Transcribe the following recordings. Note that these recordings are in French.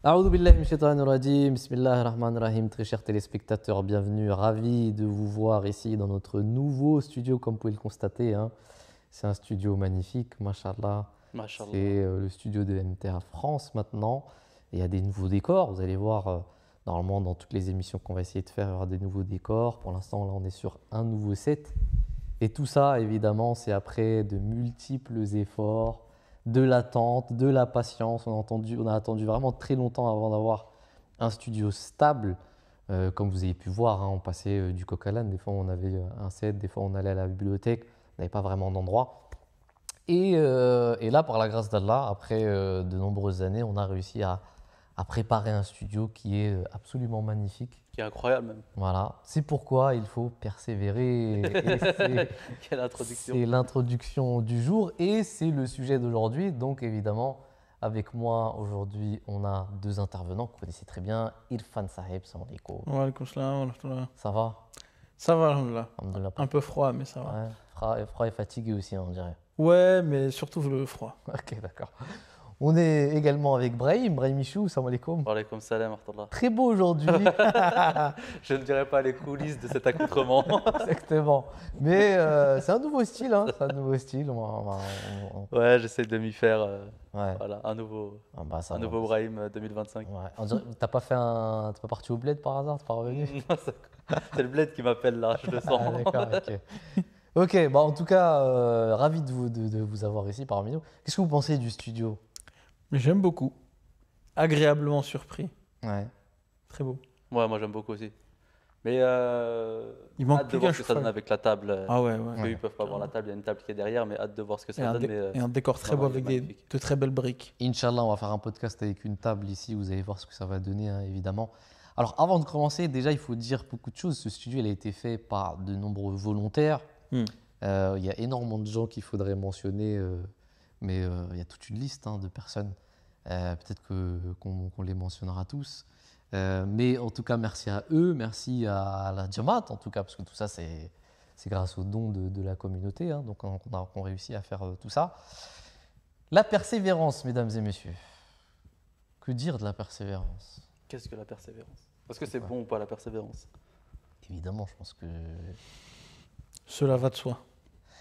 A'oudou billahi minash shaitanir rajim, bismillahir rahmanir rahim. Très chers téléspectateurs, bienvenue, ravi de vous voir ici dans notre nouveau studio, comme vous pouvez le constater, hein. C'est un studio magnifique, mashallah. Mashallah. C'est le studio de MTA France maintenant. Et il y a des nouveaux décors, vous allez voir, normalement dans toutes les émissions qu'on va essayer de faire, il y aura des nouveaux décors. Pour l'instant, là, on est sur un nouveau set. Et tout ça, évidemment, c'est après de multiples efforts, de l'attente, de la patience. On a attendu vraiment très longtemps avant d'avoir un studio stable. Comme vous avez pu voir, hein, on passait du coq à l'âne. Des fois, on avait un set, des fois, on allait à la bibliothèque. On n'avait pas vraiment d'endroit. Et là, par la grâce d'Allah, après de nombreuses années, on a réussi à préparer un studio qui est absolument magnifique. Qui est incroyable même. Voilà, c'est pourquoi il faut persévérer. Et Quelle introduction. c'est l'introduction du jour et c'est le sujet d'aujourd'hui. Donc évidemment, avec moi aujourd'hui, on a deux intervenants que vous connaissez très bien. Irfan Saheb, salam alaikum. Wa alaykoum salam wa rahmatullah. Ça va? Ça va, alhamdoulilah. Alhamdoulilah. Un peu froid, mais ça va. Ouais, froid et fatigué aussi, on dirait. Ouais, mais surtout le froid. Ok, d'accord. On est également avec Brahim Michou, salam alaikum. Wa alaykoum salam wa rahmatullah. Très beau aujourd'hui. Je ne dirais pas les coulisses de cet accoutrement. Exactement. Mais c'est un nouveau style, hein. C'est un nouveau style. Ouais, j'essaie de m'y faire. Ouais. Voilà, un nouveau Ça va. nouveau Brahim 2025. Ouais. T'as pas parti au bled par hasard, t'es pas revenu? C'est le bled qui m'appelle là, je le sens. Ah, d'accord, ok. Ok, bah en tout cas, ravi de vous avoir ici parmi nous. Qu'est-ce que vous pensez du studio? Mais j'aime beaucoup. Agréablement surpris. Ouais. Très beau. Ouais, moi j'aime beaucoup aussi. Mais Il manque hâte de plus voir qu'un ce que ça donne cheval. avec la table. Ah ouais, Parce ouais. qu'eux, ils peuvent pas voir la table, il y a une table qui est derrière, mais hâte de voir ce que Et ça un, donne. et un décor très non, beau il est avec magnifique. de très belles briques. Inch'Allah, on va faire un podcast avec une table ici. Vous allez voir ce que ça va donner, hein, évidemment. Alors, avant de commencer, déjà, il faut dire beaucoup de choses. Ce studio, il a été fait par de nombreux volontaires. Hmm. Il y a énormément de gens qu'il faudrait mentionner, mais il y a toute une liste, hein, de personnes. Peut-être qu'on les mentionnera tous. Mais en tout cas, merci à eux, merci à la Jamaat, en tout cas, parce que tout ça, c'est grâce aux dons de la communauté, hein, donc qu'on réussi à faire tout ça. La persévérance, mesdames et messieurs. Que dire de la persévérance? Qu'est-ce que la persévérance? Est-ce que c'est bon ou pas la persévérance? Évidemment, je pense que... Cela va de soi.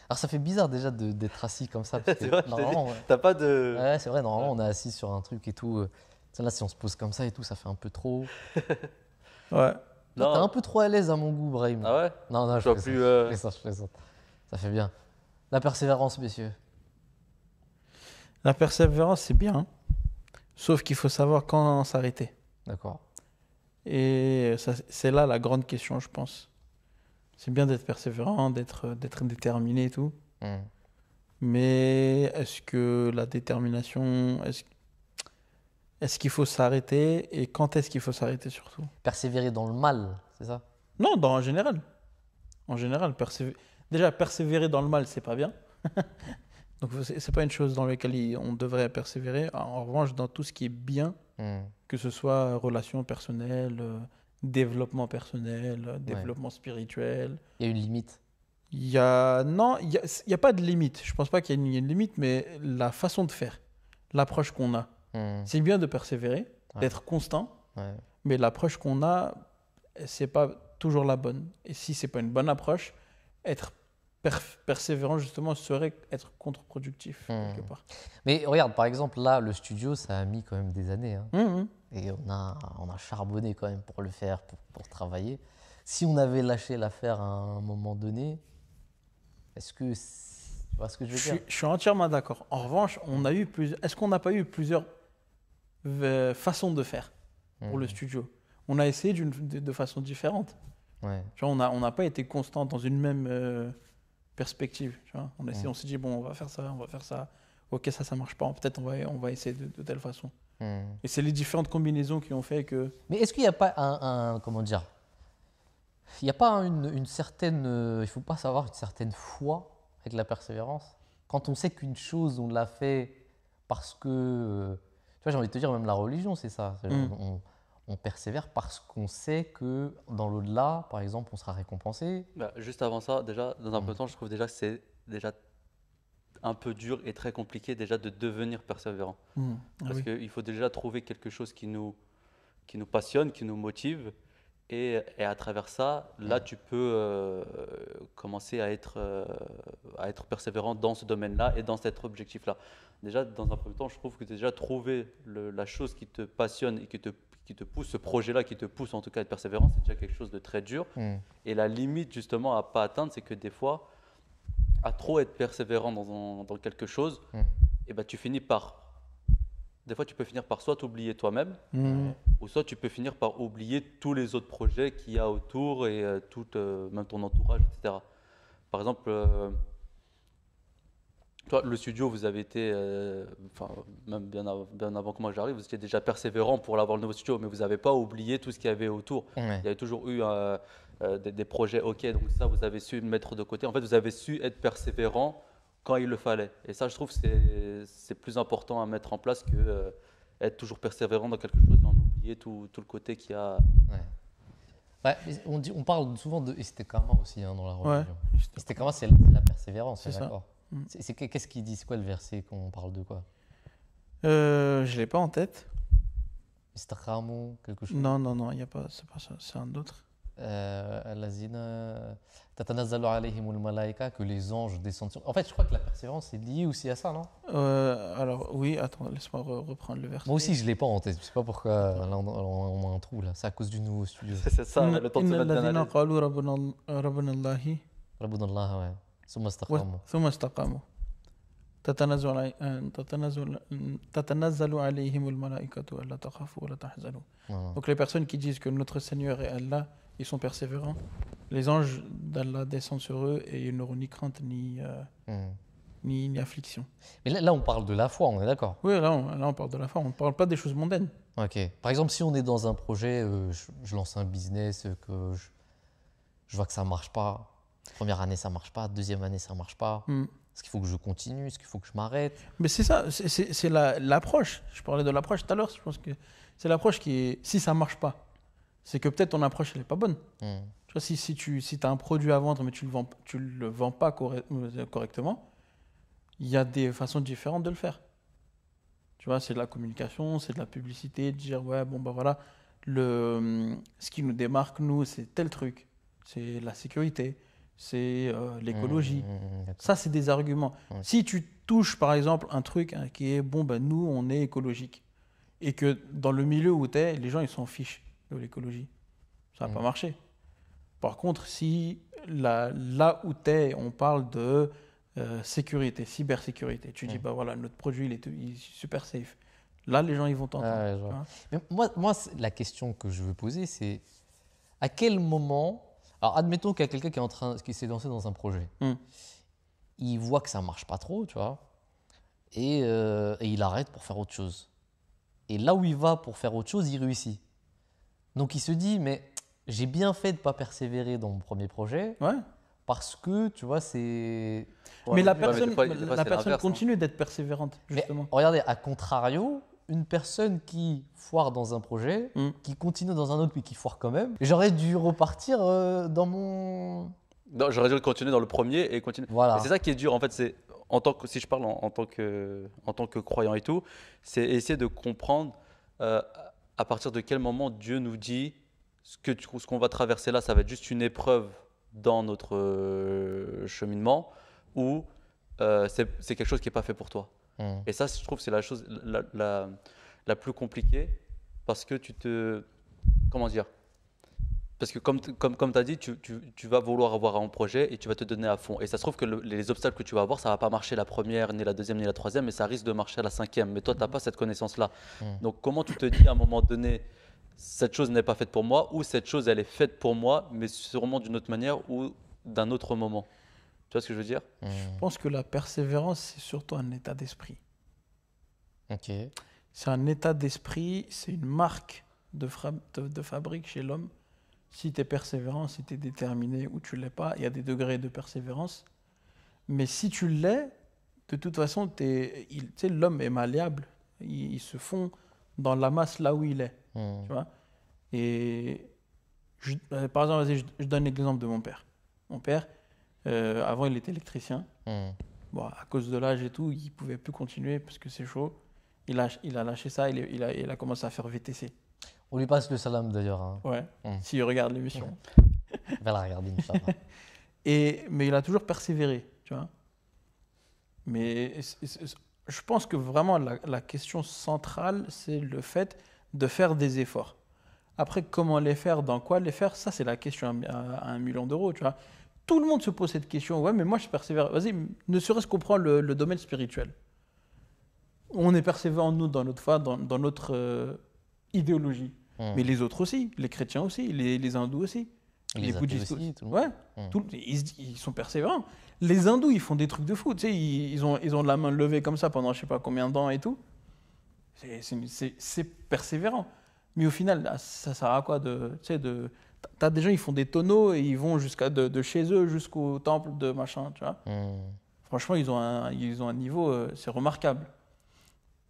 Alors, ça fait bizarre déjà d'être assis comme ça. Parce que C'est vrai, je t'ai normalement, dit, ouais. t'as pas de. Ouais, c'est vrai, normalement, on est assis sur un truc et tout. Là, si on se pose comme ça et tout, ça fait un peu trop. Ouais. Là, t'es un peu trop à l'aise à mon goût, Brahim. Ah ouais? Non, Je vois plus, je plaisante. Ça fait bien. La persévérance, messieurs. La persévérance, c'est bien. Sauf qu'il faut savoir quand s'arrêter. D'accord. Et c'est là la grande question, je pense. C'est bien d'être persévérant, d'être déterminé et tout. Hmm. Mais est-ce que la détermination, est-ce qu'il faut s'arrêter et quand est-ce qu'il faut s'arrêter surtout? Persévérer dans le mal, c'est ça? Non, en général. En général, déjà persévérer dans le mal, c'est pas bien. Donc c'est pas une chose dans laquelle on devrait persévérer. En revanche, dans tout ce qui est bien, que ce soit relations personnelles, développement personnel, développement spirituel. Il y a une limite. Non, il y a pas de limite. Je pense pas qu'il y ait une limite, mais la façon de faire, l'approche qu'on a. C'est bien de persévérer, d'être constant, mais l'approche qu'on a, c'est pas toujours la bonne. Et si c'est pas une bonne approche, être persévérant justement serait être contre-productif quelque part. Mais regarde, par exemple, là, le studio, ça a mis quand même des années, hein. Et on a charbonné quand même pour le faire, pour travailler. Si on avait lâché l'affaire à un moment donné, est-ce que... Tu vois ce que je veux dire? Je suis entièrement d'accord. En revanche, est-ce qu'on n'a pas eu plusieurs façons de faire pour le studio? On a essayé de façon différente. Ouais. Tu vois, on n'a pas été constant dans une même perspective. Tu vois, on s'est dit, bon, on va faire ça. Ok, ça marche pas. Peut-être on va essayer de telle façon. Et c'est les différentes combinaisons qui ont fait que... Mais est-ce qu'il n'y a pas comment dire? Il n'y a pas une certaine... il ne faut pas savoir une certaine foi avec la persévérance. Quand on sait qu'une chose, on l'a fait parce que... tu vois, j'ai envie de te dire, même la religion, c'est ça. On persévère parce qu'on sait que dans l'au-delà, par exemple, on sera récompensé. Bah, juste avant ça, déjà, dans un premier temps, je trouve déjà que c'est déjà un peu dur et très compliqué déjà de devenir persévérant. Parce qu'il faut déjà trouver quelque chose qui nous passionne, qui nous motive. Et à travers ça, là, tu peux commencer à être persévérant dans ce domaine-là et dans cet objectif-là. Déjà, dans un premier temps, je trouve que déjà trouver la chose qui te passionne et qui te pousse, ce projet-là qui te pousse en tout cas à être persévérant, c'est déjà quelque chose de très dur. Et la limite justement à ne pas atteindre, c'est que des fois, à trop être persévérant dans quelque chose, et ben, des fois tu peux finir par soit t'oublier toi-même, ou soit tu peux finir par oublier tous les autres projets qu'il y a autour et même ton entourage, etc. Par exemple, toi, le studio, vous avez été, même bien avant que moi j'arrive, vous étiez déjà persévérant pour l'avoir le nouveau studio, mais vous n'avez pas oublié tout ce qu'il y avait autour. Il y avait toujours eu des projets OK, donc ça, vous avez su le mettre de côté. En fait, vous avez su être persévérant quand il le fallait. Et ça, je trouve que c'est plus important à mettre en place que être toujours persévérant dans quelque chose et en oublier tout le côté qu'il y a. Ouais, on parle souvent de istikama aussi dans la religion. Ouais, Istikama, c'est la persévérance, c'est d'accord. ça. Qu'est-ce qu'il dit? C'est quoi le verset quand on parle de quoi? Je ne l'ai pas en tête. Istaqamu, quelque chose? Non, il y a pas, c'est pas ça, c'est un autre. Allazina tatanazzalu alayhimul malaika, que les anges descendent sur. En fait, je crois que la persévérance est liée aussi à ça, non? Alors, oui, attends, laisse-moi reprendre le verset. Moi aussi, je ne l'ai pas en tête. Je ne sais pas pourquoi là, on a un trou là. C'est à cause du nouveau studio. C'est ça, le temps de se mettre bien à l'aise. qalu rabbuna Allahi Rabbunallah, ouais. Summa istaqamu. thumma istaqamu tatanazzalu alayhimul malaikatu alla takhafu wa la tahzanu. Donc les personnes qui disent que notre Seigneur est Allah, ils sont persévérants. Les anges d'Allah descendent sur eux et ils n'auront ni crainte ni affliction. Mais là, on parle de la foi, on est d'accord? Oui, là, on parle de la foi, on ne parle pas des choses mondaines. Ok. Par exemple, si on est dans un projet, je lance un business, que je vois que ça ne marche pas. Première année, ça ne marche pas. Deuxième année, ça ne marche pas. Est-ce qu'il faut que je continue? Est-ce qu'il faut que je m'arrête? Mais c'est ça, c'est l'approche. Je parlais de l'approche tout à l'heure. Je pense que c'est l'approche qui est. Si ça ne marche pas, c'est que peut-être ton approche, elle n'est pas bonne. Tu vois, si tu as un produit à vendre, mais tu ne le vends pas correctement, il y a des façons différentes de le faire. Tu vois, c'est de la communication, c'est de la publicité, de dire, ouais, bon, bah voilà, ce qui nous démarque, nous, c'est tel truc. C'est la sécurité, c'est l'écologie. Ça, c'est des arguments. Si tu touches, par exemple, un truc qui est, bon, bah nous, on est écologique, et que dans le milieu où tu es, les gens, ils s'en fichent de l'écologie, ça va pas marcher. Par contre, si là où tu es, on parle de sécurité, cybersécurité, tu dis, bah voilà, notre produit, il est super safe. Là, les gens, ils vont t'entendre. Mais moi, la question que je veux poser, c'est à quel moment... Alors, admettons qu'il y a quelqu'un qui s'est lancé dans un projet. Il voit que ça ne marche pas trop, tu vois, et il arrête pour faire autre chose. Et là où il va pour faire autre chose, il réussit. Donc, il se dit, mais j'ai bien fait de ne pas persévérer dans mon premier projet. Ouais. Parce que, tu vois, c'est... Mais la personne continue d'être persévérante, justement. Mais regardez, à contrario, une personne qui foire dans un projet, qui continue dans un autre, puis qui foire quand même, j'aurais dû repartir dans mon... Non, j'aurais dû continuer dans le premier et continuer. Voilà. Et c'est ça qui est dur, en fait, c'est... Si je parle en tant que croyant et tout, c'est essayer de comprendre à partir de quel moment Dieu nous dit ce qu'on va traverser là, ça va être juste une épreuve dans notre cheminement ou c'est quelque chose qui n'est pas fait pour toi. Et ça, je trouve, c'est la chose la plus compliquée parce que comment dire? Parce que comme tu as dit, tu vas vouloir avoir un projet et tu vas te donner à fond. Et ça se trouve que les obstacles que tu vas avoir, ça ne va pas marcher la première, ni la deuxième, ni la troisième, mais ça risque de marcher à la cinquième. Mais toi, tu n'as pas cette connaissance-là. Donc, comment tu te dis à un moment donné, cette chose n'est pas faite pour moi, ou cette chose, elle est faite pour moi, mais sûrement d'une autre manière ou d'un autre moment. Tu vois ce que je veux dire? Je pense que la persévérance, c'est surtout un état d'esprit. Ok. C'est un état d'esprit, c'est une marque de fabrique chez l'homme. Si tu es persévérant, si tu es déterminé ou tu ne l'es pas, il y a des degrés de persévérance. Mais si tu l'es, de toute façon, l'homme est malléable. Il se fond dans la masse là où il est. Tu vois? Et par exemple, je donne l'exemple de mon père. Mon père, avant, il était électricien. bon, à cause de l'âge et tout, il ne pouvait plus continuer parce que c'est chaud. Il a lâché ça, il a commencé à faire VTC. On lui passe le salam d'ailleurs. Hein. Ouais, s'il regarde l'émission. Il va la regarder, Inch'Allah. Mais il a toujours persévéré, tu vois. Mais je pense que vraiment la question centrale, c'est le fait de faire des efforts. Après, comment les faire, dans quoi les faire, ça c'est la question à 1 million d'euros, tu vois. Tout le monde se pose cette question. Ouais, mais moi je persévère. Vas-y, ne serait-ce qu'on prend le domaine spirituel. On est persévérant, nous, dans notre foi, dans notre idéologie. Mais les autres aussi, les chrétiens aussi, les hindous aussi. Les bouddhistes aussi. Tout le monde. Ouais, ils sont persévérants. Les hindous, ils font des trucs de fou. Tu sais, ils ont la main levée comme ça pendant je sais pas combien de temps et tout. C'est persévérant. Mais au final, ça sert à quoi t'as des gens, ils font des tonneaux et ils vont de chez eux jusqu'au temple de machin, tu vois. Franchement, ils ont un niveau, c'est remarquable.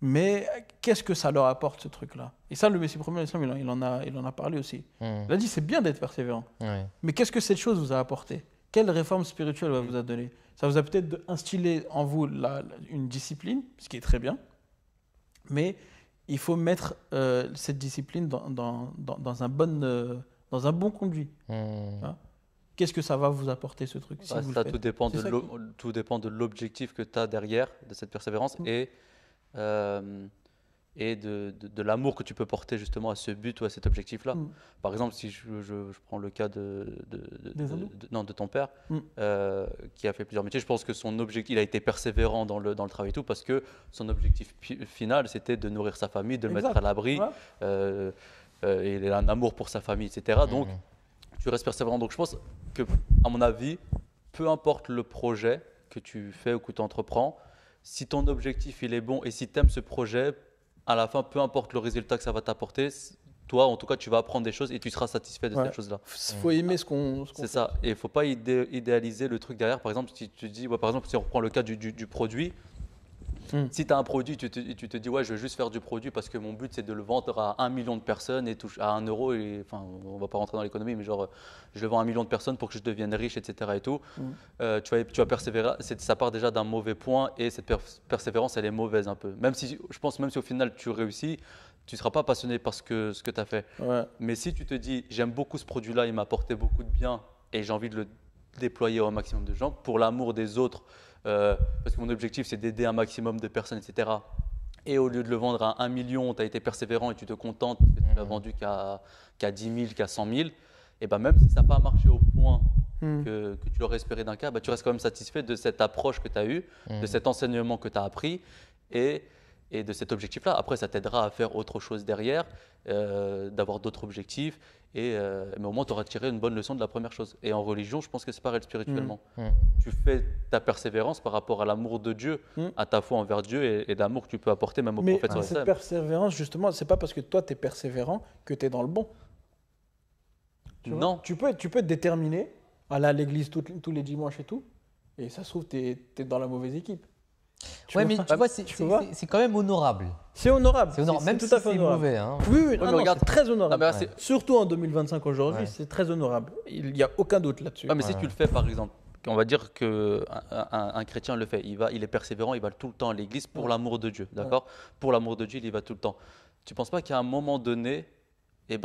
Mais qu'est-ce que ça leur apporte, ce truc-là? Et ça, le Messie premier, il en a parlé aussi. Il a dit, c'est bien d'être persévérant. Mais qu'est-ce que cette chose vous a apporté? Quelle réforme spirituelle vous a donné? Ça vous a peut-être instillé en vous une discipline, ce qui est très bien. Mais il faut mettre cette discipline dans un bon conduit. Hein? Qu'est-ce que ça va vous apporter, ce truc? Tout dépend de l'objectif que tu as derrière de cette persévérance et de l'amour que tu peux porter justement à ce but ou à cet objectif-là. Par exemple, si je prends le cas de ton père, qui a fait plusieurs métiers, je pense que son objectif, il a été persévérant dans le travail et tout, parce que son objectif final, c'était de nourrir sa famille, de le mettre à l'abri, et il a un amour pour sa famille, etc. Donc, tu restes persévérant. Donc, je pense que, à mon avis, peu importe le projet que tu fais ou que tu entreprends, si ton objectif il est bon et si tu aimes ce projet, à la fin, peu importe le résultat que ça va t'apporter, toi, en tout cas, tu vas apprendre des choses et tu seras satisfait de cette chose-là. Il faut aimer ce qu'on fait. C'est ça. Et il ne faut pas idéaliser le truc derrière. Par exemple, si tu dis, par exemple, si on reprend le cas du produit, si tu as un produit, tu te dis, ouais, je veux juste faire du produit parce que mon but, c'est de le vendre à 1 million de personnes et à 1 euro. Enfin, on ne va pas rentrer dans l'économie, mais genre, je le vends à 1 million de personnes pour que je devienne riche, etc. Et tout. Tu vas persévérer. Ça part déjà d'un mauvais point et cette persévérance, elle est mauvaise un peu. Même si au final, tu réussis, tu ne seras pas passionné par ce que tu as fait. Mais si tu te dis, j'aime beaucoup ce produit-là, il m'a apporté beaucoup de bien et j'ai envie de le déployer au maximum de gens pour l'amour des autres, parce que mon objectif, c'est d'aider un maximum de personnes, etc. Et au lieu de le vendre à 1 million, tu as été persévérant et tu te contentes parce que tu l'as vendu qu'à 10 000, qu'à 100 000, et ben même si ça n'a pas marché au point que tu l'aurais espéré d'un cas, tu restes quand même satisfait de cette approche que tu as eue, de cet enseignement que tu as appris et de cet objectif-là. Après, ça t'aidera à faire autre chose derrière, d'avoir d'autres objectifs. Mais au moins, tu auras tiré une bonne leçon de la première chose. Et en religion, je pense que c'est pareil spirituellement. Tu fais ta persévérance par rapport à l'amour de Dieu, à ta foi envers Dieu et l'amour que tu peux apporter même au prophète. Mais cette persévérance, justement, c'est pas parce que toi, tu es persévérant que tu es dans le bon. Non. Tu peux être déterminé, aller à l'église tous les dimanches et tout, et ça se trouve, tu es dans la mauvaise équipe. Mais tu vois, c'est quand même honorable. C'est honorable. Même si c'est mauvais. Hein. Oui, c'est très honorable. Surtout en 2025 aujourd'hui, c'est très honorable. Il n'y a aucun doute là-dessus. Mais si tu le fais, par exemple, on va dire qu'un chrétien le fait, il est persévérant, il va tout le temps à l'église pour l'amour de Dieu, d'accord ? Pour l'amour de Dieu, il y va tout le temps. Tu ne penses pas qu'à un moment donné,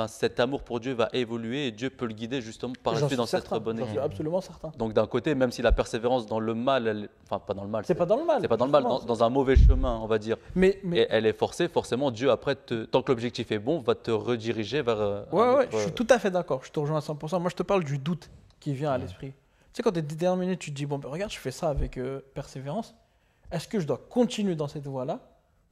cet amour pour Dieu va évoluer et Dieu peut le guider justement par la suite dans cette bonne équipe. J'en suis absolument certain. Donc d'un côté, même si la persévérance dans le mal, pas dans le mal, c'est pas dans le mal, dans un mauvais chemin, on va dire, mais et elle est forcée, forcément Dieu après, tant que l'objectif est bon, va te rediriger vers… je suis tout à fait d'accord, je te rejoins à 100%. Moi je te parle du doute qui vient à l'esprit. Tu sais, quand tu es déterminé, tu te dis, regarde, je fais ça avec persévérance, est-ce que je dois continuer dans cette voie-là ?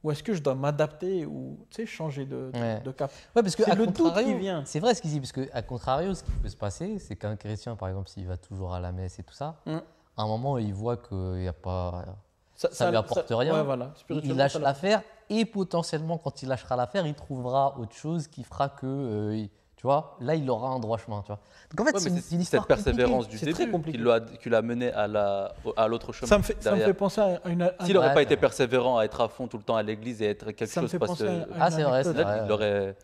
Ou est-ce que je dois m'adapter ou changer de cap? Parce que c'est le doute qui vient. C'est vrai ce qu'il dit, parce qu'à contrario, ce qui peut se passer, c'est qu'un chrétien, par exemple, s'il va toujours à la messe et tout ça, à un moment, il voit qu'il n'y a pas… Ça ne lui apporte rien. Il lâche l'affaire et potentiellement, quand il lâchera l'affaire, il trouvera autre chose qui fera que… tu vois, là, il aura un droit chemin. Tu vois. Donc en fait, c'est une histoire cette persévérance du début qui l'a mené à l'autre chemin. Ça me fait penser à une… S'il n'aurait pas été persévérant à être à fond tout le temps à l'église et être quelque chose… c'est vrai. Il aurait…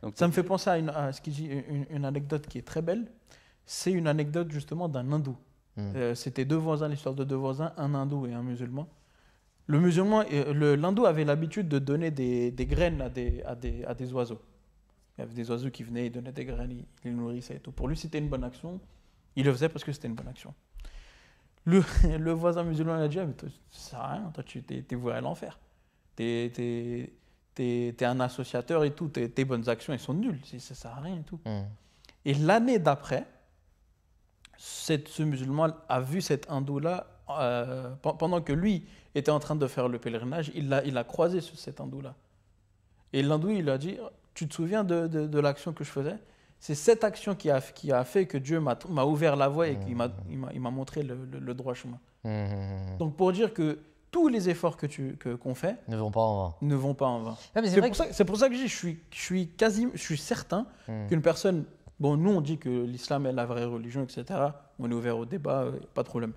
Donc, ça me fait penser à ce qu'il dit, une anecdote qui est très belle. C'est une anecdote justement d'un hindou. C'était deux voisins, l'histoire de deux voisins, un hindou et un musulman. Le musulman, l'hindou avait l'habitude de donner des graines à des oiseaux. Il y avait des oiseaux qui venaient, ils donnaient des graines, ils les nourrissaient et tout. Pour lui, c'était une bonne action. Il le faisait parce que c'était une bonne action. Le voisin musulman a dit, ah, mais toi, ça sert à rien, toi, t'es voué à l'enfer. T'es un associateur et tout, tes bonnes actions, elles sont nulles, ça sert à rien et tout. Et l'année d'après, ce musulman a vu cet hindou-là, pendant que lui était en train de faire le pèlerinage, il a croisé cet hindou-là. Et l'hindou, il a dit, tu te souviens de l'action que je faisais? C'est cette action qui a fait que Dieu m'a ouvert la voie et qu'il m'a montré le droit chemin. Donc pour dire que tous les efforts qu'on fait ne vont pas en vain. Ne vont pas en vain. Ah, c'est pour ça que je suis certain qu'une personne, bon, nous on dit que l'islam est la vraie religion, etc. On est ouvert au débat, pas de problème.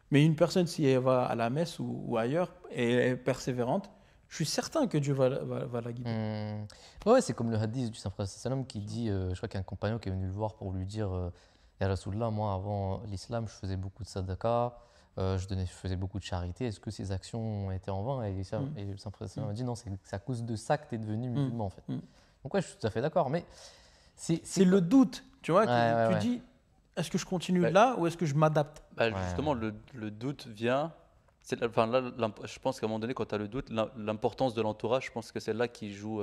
Mais une personne, si elle va à la messe ou ailleurs et elle est persévérante, je suis certain que Dieu va la guider. Ouais, c'est comme le hadith du Saint-Frère sallam qui dit, je crois qu'il y a un compagnon qui est venu le voir pour lui dire, Ya Rasulallah, moi avant l'islam, je faisais beaucoup de sadaqa, je faisais beaucoup de charité, est-ce que ces actions étaient en vain? Et le Saint-Frère sallam a dit non, c'est à cause de ça que tu es devenu musulman en fait. Donc ouais, je suis tout à fait d'accord, mais c'est le doute, tu vois, tu dis, est-ce que je continue là ou est-ce que je m'adapte? Justement, le doute vient... je pense qu'à un moment donné, quand tu as le doute, l'importance de l'entourage, je pense que c'est là qui joue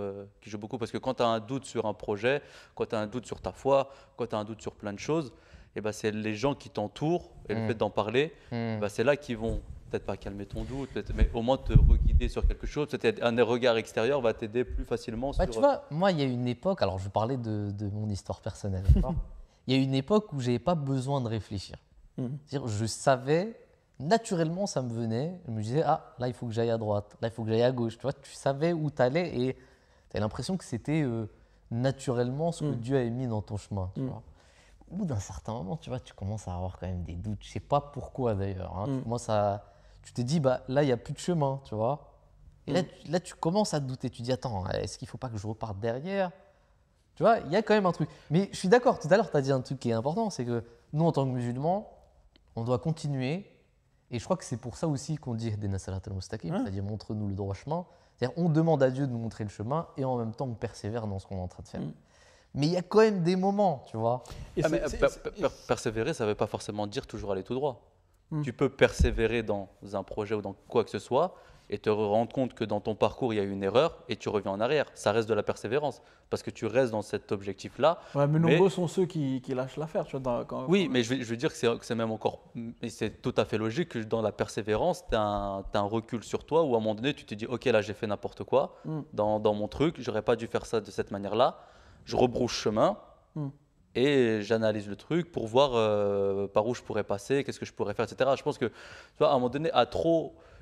beaucoup. Parce que quand tu as un doute sur un projet, quand tu as un doute sur ta foi, quand tu as un doute sur plein de choses, et ben c'est les gens qui t'entourent et le fait d'en parler, c'est là qu'ils vont peut-être pas calmer ton doute, mais au moins te reguider sur quelque chose. Peut-être un regard extérieur va t'aider plus facilement. Tu vois, moi, il y a une époque, alors je vais parler de mon histoire personnelle. Il y a une époque où je n'avais pas besoin de réfléchir. C'est-à-dire, je savais... Naturellement, ça me venait. Je me disais, ah, là, il faut que j'aille à droite. Là, il faut que j'aille à gauche. Tu vois, tu savais où tu allais et tu as l'impression que c'était naturellement ce que Dieu avait mis dans ton chemin. Tu vois. Au bout d'un certain moment, tu vois, tu commences à avoir quand même des doutes. Je ne sais pas pourquoi d'ailleurs. Tu te dis, bah, là, il n'y a plus de chemin. Tu vois. Et là, tu commences à te douter. Tu te dis, attends, est-ce qu'il ne faut pas que je reparte derrière? Tu vois, il y a quand même un truc. Mais je suis d'accord. Tout à l'heure, tu as dit un truc qui est important. C'est que nous, en tant que musulmans, on doit continuer. Et je crois que c'est pour ça aussi qu'on dit Ihdina Siratal Mustaqim, c'est-à-dire montre-nous le droit chemin. C'est-à-dire on demande à Dieu de nous montrer le chemin et en même temps on persévère dans ce qu'on est en train de faire. Mais il y a quand même des moments, tu vois. Persévérer, ça ne veut pas forcément dire toujours aller tout droit. Tu peux persévérer dans un projet ou dans quoi que ce soit et te rendre compte que dans ton parcours, il y a eu une erreur et tu reviens en arrière. Ça reste de la persévérance parce que tu restes dans cet objectif-là. Ouais, mais nombreux sont ceux qui lâchent l'affaire. Mais je veux dire que c'est même encore... Et c'est tout à fait logique que dans la persévérance, tu as un recul sur toi où à un moment donné, tu te dis « Ok, là, j'ai fait n'importe quoi dans mon truc. J'aurais pas dû faire ça de cette manière-là. Je rebrousse chemin. Et j'analyse le truc pour voir par où je pourrais passer, qu'est-ce que je pourrais faire, etc. » Je pense que, tu vois, à un moment donné,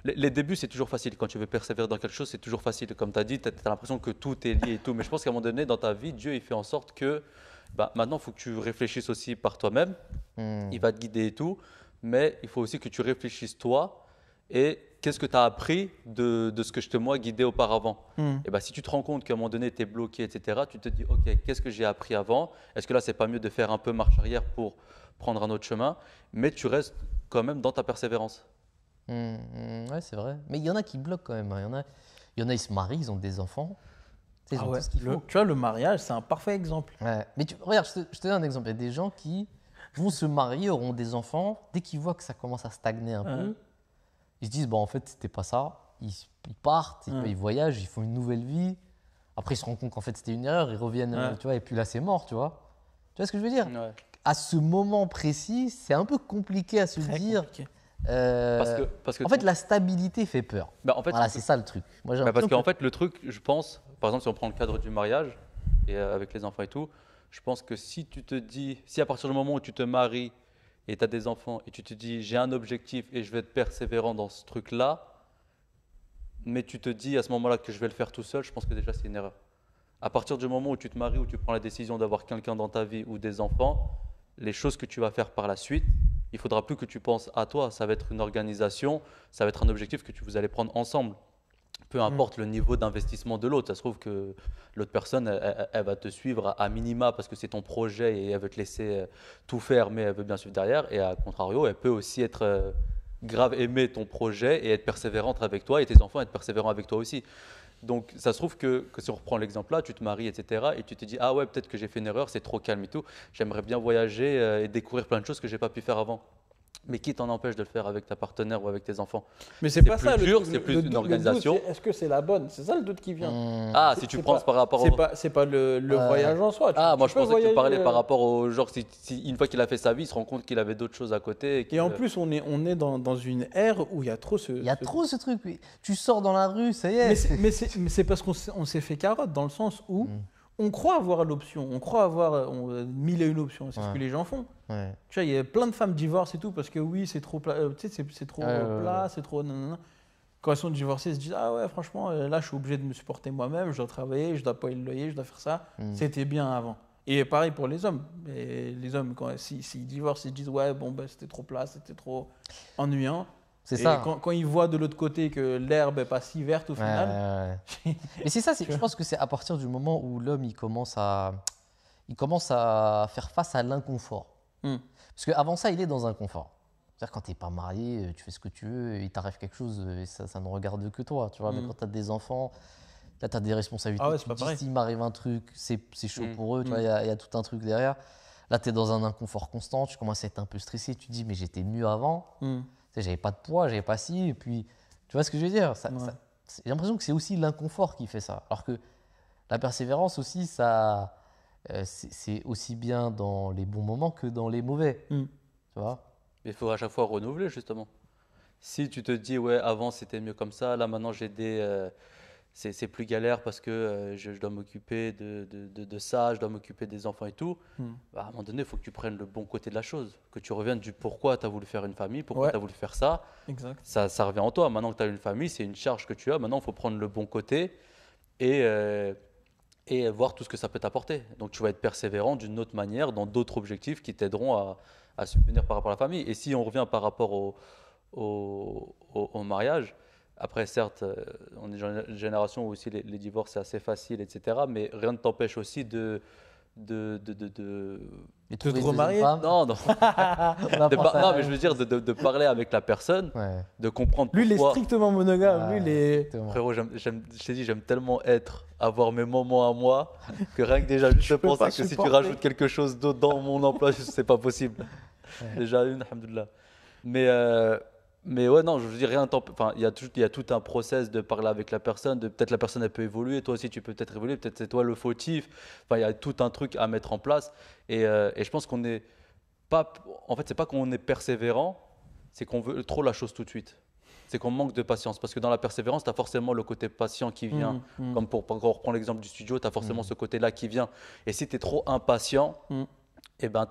les débuts, c'est toujours facile. Quand tu veux persévérer dans quelque chose, c'est toujours facile. Comme tu as dit, tu as l'impression que tout est lié et tout. Mais je pense qu'à un moment donné, dans ta vie, Dieu il fait en sorte que maintenant, il faut que tu réfléchisses aussi par toi-même. Il va te guider et tout. Mais il faut aussi que tu réfléchisses toi et qu'est-ce que tu as appris de ce que je te guidé auparavant. Et si tu te rends compte qu'à un moment donné, tu es bloqué, etc., tu te dis, OK, qu'est-ce que j'ai appris avant? Est-ce que là, c'est pas mieux de faire un peu marche arrière pour prendre un autre chemin? Mais tu restes quand même dans ta persévérance. Ouais, c'est vrai. Mais il y en a qui bloquent quand même. Il y en a, ils se marient, ils ont des enfants. Ils ont tout ce qu'il faut. Tu vois, le mariage, c'est un parfait exemple. Ouais. Mais regarde, je te donne un exemple. Il y a des gens qui vont se marier, auront des enfants. Dès qu'ils voient que ça commence à stagner un peu, ils se disent, en fait, c'était pas ça. Ils partent, ils voyagent, ils font une nouvelle vie. Après, ils se rendent compte qu'en fait, c'était une erreur. Ils reviennent, tu vois, et puis là, c'est mort, tu vois. Tu vois ce que je veux dire? À ce moment précis, c'est un peu compliqué à se dire. Compliqué. Parce que en fait, la stabilité fait peur. Voilà, c'est ça le truc. Moi, parce qu'en fait, le truc, je pense, par exemple, si on prend le cadre du mariage et avec les enfants et tout, je pense que si tu te dis, si à partir du moment où tu te maries et tu as des enfants et tu te dis, j'ai un objectif et je vais être persévérant dans ce truc-là, mais tu te dis à ce moment-là que je vais le faire tout seul, je pense que déjà c'est une erreur. À partir du moment où tu te maries, où tu prends la décision d'avoir quelqu'un dans ta vie ou des enfants, les choses que tu vas faire par la suite, il ne faudra plus que tu penses à toi. Ça va être une organisation, ça va être un objectif que vous allez prendre ensemble. peu importe le niveau d'investissement de l'autre. Ça se trouve que l'autre personne, elle va te suivre à minima parce que c'est ton projet et elle veut te laisser tout faire, mais elle veut bien suivre derrière. Et à contrario, elle peut aussi être grave aimer ton projet et être persévérante avec toi et tes enfants être persévérants avec toi aussi. Donc, ça se trouve que si on reprend l'exemple là, tu te maries, etc. et tu te dis, ah ouais, peut-être que j'ai fait une erreur, c'est trop calme et tout. J'aimerais bien voyager et découvrir plein de choses que j'ai pas pu faire avant. Mais qui t'en empêche de le faire avec ta partenaire ou avec tes enfants? Mais c'est pas plus ça dur, c'est plus une organisation. Est-ce que c'est la bonne? C'est ça le doute qui vient. Ah, si tu penses par rapport au... C'est pas le voyage en soi. Ah, moi je peux pensais que tu voyager, parlais par rapport au genre, si une fois qu'il a fait sa vie, il se rend compte qu'il avait d'autres choses à côté. Et en plus, on est dans une ère où il y a trop ce. Il y a trop ce truc. Tu sors dans la rue, ça y est. Mais c'est parce qu'on s'est fait carotte dans le sens où on croit avoir l'option, on croit avoir mille et une options. C'est ce que les gens font. Ouais. Tu vois, il y a plein de femmes divorcent et tout parce que oui, c'est trop plat, tu sais, c'est trop plat, c'est trop nanana. Quand elles sont divorcées, elles se disent ah ouais, franchement, là, je suis obligé de me supporter moi-même, je dois travailler, je dois payer le loyer, je dois faire ça. C'était bien avant. Et pareil pour les hommes. Et les hommes, s'ils divorcent, ils se disent ouais, bon, ben, c'était trop plat, c'était trop ennuyant. C'est et ça. Quand ils voient de l'autre côté que l'herbe n'est pas si verte au final. Mais c'est ça, je pense que c'est à partir du moment où l'homme il commence à faire face à l'inconfort. Parce qu'avant ça, il est dans un confort. C'est-à-dire quand tu n'es pas marié, tu fais ce que tu veux, il t'arrive quelque chose, et ça ne regarde que toi. Tu vois. Mais quand tu as des enfants, là tu as des responsabilités. Ah ouais, tu te dis, s'il m'arrive un truc, c'est chaud pour eux. Il y a tout un truc derrière. Là, tu es dans un inconfort constant, tu commences à être un peu stressé. Tu te dis, mais j'étais mieux avant. J'avais pas de poids, j'avais pas ci, et puis tu vois ce que je veux dire, j'ai l'impression que c'est aussi l'inconfort qui fait ça. Alors que la persévérance aussi, c'est aussi bien dans les bons moments que dans les mauvais. Tu vois. Mais il faut à chaque fois renouveler justement. Si tu te dis ouais, avant c'était mieux comme ça, là maintenant c'est plus galère parce que je dois m'occuper de ça, je dois m'occuper des enfants et tout. Bah, à un moment donné, il faut que tu prennes le bon côté de la chose, que tu reviennes du pourquoi tu as voulu faire une famille, pourquoi tu as voulu faire ça. Exact. Ça revient en toi. Maintenant que tu as une famille, c'est une charge que tu as. Maintenant, il faut prendre le bon côté et voir tout ce que ça peut t'apporter. Donc, tu vas être persévérant d'une autre manière, dans d'autres objectifs qui t'aideront à subvenir par rapport à la famille. Et si on revient par rapport au mariage, après, certes, on est une génération où aussi les divorces, c'est assez facile, etc. Mais rien ne t'empêche aussi de te remarier. Non, non. Non, mais je veux dire de parler avec la personne, de comprendre pourquoi. Lui, il est strictement monogame. Lui, il est... Frérot, je t'ai dit, j'aime tellement avoir mes moments à moi, que rien que déjà, juste de penser que si tu rajoutes quelque chose d'autre dans mon emploi, c'est pas possible. Déjà une, alhamdoulilah. Mais ouais, non, je veux dire, il y a tout un process de parler avec la personne, peut-être la personne elle peut évoluer, toi aussi tu peux peut-être évoluer, peut-être c'est toi le fautif. Enfin, il y a tout un truc à mettre en place. Et je pense qu'on n'est pas. En fait, c'est pas qu'on est persévérant, c'est qu'on veut trop la chose tout de suite. C'est qu'on manque de patience. Parce que dans la persévérance, tu as forcément le côté quand qui vient. Comme quand on reprend l'exemple du studio, tu as forcément ce côté-là qui vient. Et si tu es trop impatient, et ben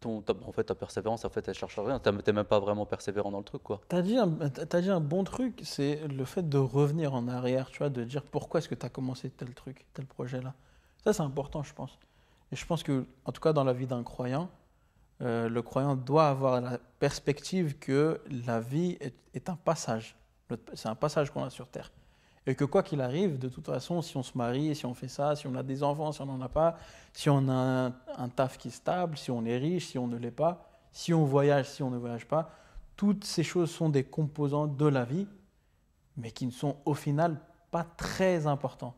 en fait, ta persévérance, en fait, elle cherche à rien. T'es même pas vraiment persévérant dans le truc, quoi. T'as dit un bon truc, c'est le fait de revenir en arrière, tu vois, de dire pourquoi est-ce que tu as commencé tel truc, tel projet-là. Ça, c'est important, je pense. Et je pense que, en tout cas, dans la vie d'un croyant, le croyant doit avoir la perspective que la vie est un passage. C'est un passage qu'on a sur Terre. Et que quoi qu'il arrive, de toute façon, si on se marie, si on fait ça, si on a des enfants, si on n'en a pas, si on a un taf qui est stable, si on est riche, si on ne l'est pas, si on voyage, si on ne voyage pas, toutes ces choses sont des composants de la vie, mais qui ne sont au final pas très importants.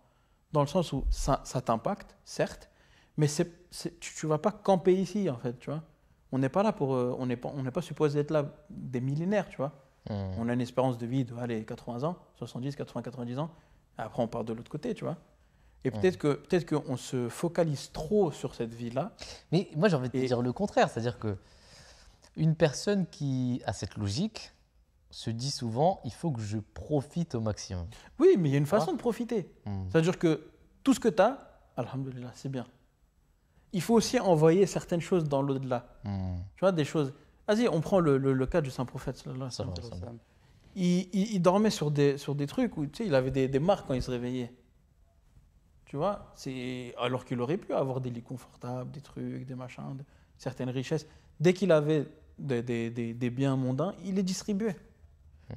Dans le sens où ça t'impacte, certes, mais tu ne vas pas camper ici, en fait, tu vois. On n'est pas là on n'est pas supposé être là des millénaires, tu vois. On a une espérance de vie de 80 ans, 70, 80, 90 ans. Après, on part de l'autre côté, tu vois. Et peut-être qu'on se focalise trop sur cette vie-là. Mais moi, j'ai envie de te dire le contraire. C'est-à-dire qu'une personne qui a cette logique se dit souvent, il faut que je profite au maximum. Oui, mais il y a une façon de profiter. C'est-à-dire que tout ce que tu as, alhamdoulilah, c'est bien. Il faut aussi envoyer certaines choses dans l'au-delà. Tu vois, des choses... Vas-y, on prend le cas du Saint-Prophète. Il dormait sur des trucs où, tu sais, il avait des marques quand il se réveillait. Tu vois, alors qu'il aurait pu avoir des lits confortables, des trucs, des machins, certaines richesses. Dès qu'il avait des biens mondains, il les distribuait.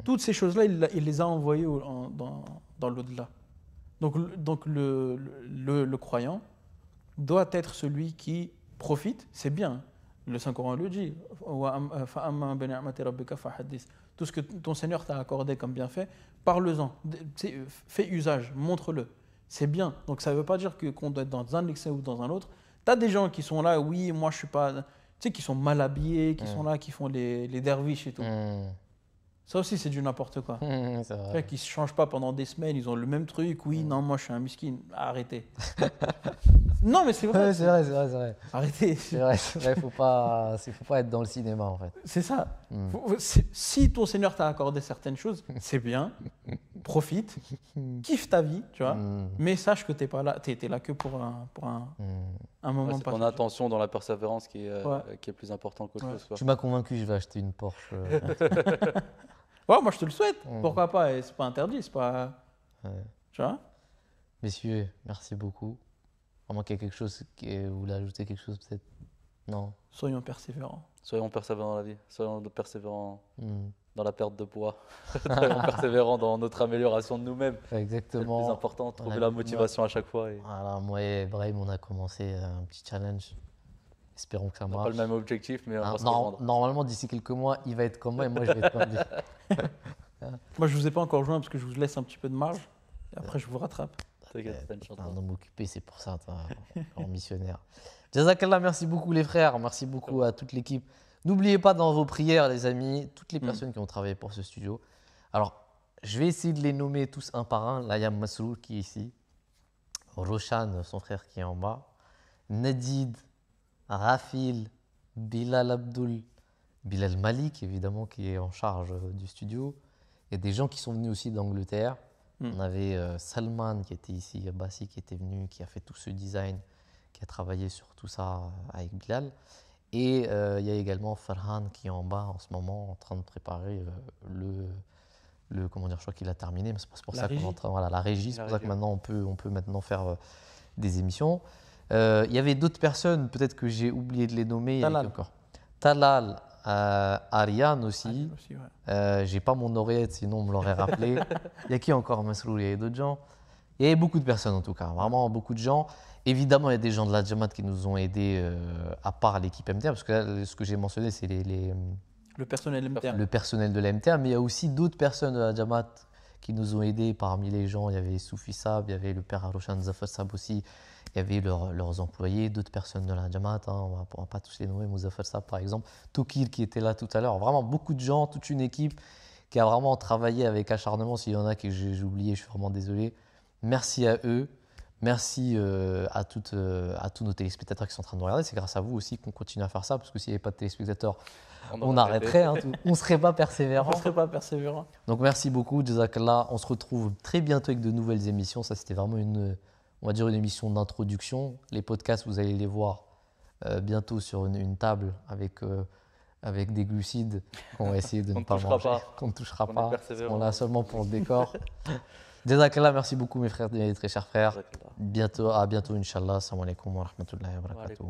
Toutes ces choses-là, il les a envoyées dans l'au-delà. Donc le croyant doit être celui qui profite, c'est bien. Le Saint-Coran le dit. Tout ce que ton Seigneur t'a accordé comme bienfait, parle-en, fais usage, montre-le. C'est bien. Donc ça ne veut pas dire qu'on doit être dans un excès ou dans un autre. Tu as des gens qui sont là, oui, moi je suis pas. Tu sais, qui sont mal habillés, qui sont là, qui font les derviches et tout. Ça aussi, c'est du n'importe quoi. C'est vrai. Qui ne se changent pas pendant des semaines, ils ont le même truc. Oui, non, moi je suis un miskin. Arrêtez. Non, mais c'est vrai. Ouais, c'est vrai. Arrêtez. C'est vrai. Faut pas être dans le cinéma en fait. C'est ça. Si ton Seigneur t'a accordé certaines choses, c'est bien. Profite. Kiffe ta vie, tu vois. Mais sache que tu n'es pas là. Tu étais là que pour un moment c'est passé. ton attention dans la persévérance qui est plus important qu'autre chose. Quoi. Tu m'as convaincu, je vais acheter une Porsche. Ouais, moi je te le souhaite. Pourquoi pas? Et c'est pas interdit, c'est pas. Tu vois? Messieurs, merci beaucoup. Vraiment qu'il y a quelque chose vous voulez ajouter quelque chose peut-être? Non. Soyons persévérants. Soyons persévérants dans la vie. Soyons persévérants dans la perte de poids. Soyons persévérants dans notre amélioration de nous-mêmes. Exactement. C'est le plus important. Trouver la motivation à chaque fois. Voilà, moi et Brahim, on a commencé un petit challenge. Espérons que ça marche. On n'a pas le même objectif, mais on va se reprendre. Normalement, d'ici quelques mois, il va être comme moi et moi, je vais être comme lui. Moi, je ne vous ai pas encore joint parce que je vous laisse un petit peu de marge. Et après, je vous rattrape. T'inquiète, un homme occupé, c'est pour ça, en missionnaire. Jazakallah, merci beaucoup les frères, merci beaucoup à toute l'équipe. N'oubliez pas dans vos prières, les amis, toutes les personnes qui ont travaillé pour ce studio. Alors, je vais essayer de les nommer tous un par un. Layam Masrour qui est ici, Roshan, son frère qui est en bas, Nadid, Rafil, Bilal Abdul, Bilal Malik, évidemment, qui est en charge du studio. Il y a des gens qui sont venus aussi d'Angleterre. On avait Salman qui était ici, Bassi qui était venu, qui a fait tout ce design, qui a travaillé sur tout ça avec Bilal. Et il y a également Farhan qui est en bas en ce moment en train de préparer comment dire, je crois qu'il a terminé, mais c'est pour ça qu'on est en train, voilà, la régie, c'est pour ça que maintenant on peut maintenant faire des émissions. Il y avait d'autres personnes, peut-être que j'ai oublié de les nommer. Talal, Ariane aussi. J'ai pas mon oreillette, sinon on me l'aurait rappelé. Il y a qui encore, Masroul? Il y a d'autres gens. Il y a beaucoup de personnes en tout cas, vraiment beaucoup de gens. Évidemment, il y a des gens de la Jamaat qui nous ont aidés à part l'équipe MTA, parce que là, ce que j'ai mentionné, c'est le personnel MTA. Le personnel de la MTA, mais il y a aussi d'autres personnes de la Jamaat qui nous ont aidés. Parmi les gens, il y avait Soufi Sab, il y avait le père Aroshan Zafar Sab aussi, il y avait leurs employés, d'autres personnes de la Jamaat, on ne va pas tous les nommer, Mouzafar Sab par exemple, Tokir qui était là tout à l'heure, vraiment beaucoup de gens, toute une équipe qui a vraiment travaillé avec acharnement. S'il y en a que j'ai oublié, je suis vraiment désolé. Merci à eux. Merci à tous nos téléspectateurs qui sont en train de nous regarder. C'est grâce à vous aussi qu'on continue à faire ça, parce que s'il n'y avait pas de téléspectateurs, on arrêterait. Hein, on ne serait pas persévérant. Donc merci beaucoup, Jazakallah. On se retrouve très bientôt avec de nouvelles émissions. Ça, c'était vraiment une émission d'introduction. Les podcasts, vous allez les voir bientôt sur une table avec des glucides qu'on va essayer de ne pas manger. Qu'on ne touchera pas. On l'a seulement pour le décor. Jazakallah, merci beaucoup mes frères, mes très chers frères. À bientôt, Inch'Allah. Assalamu alaikum wa rahmatullahi wa barakatuh.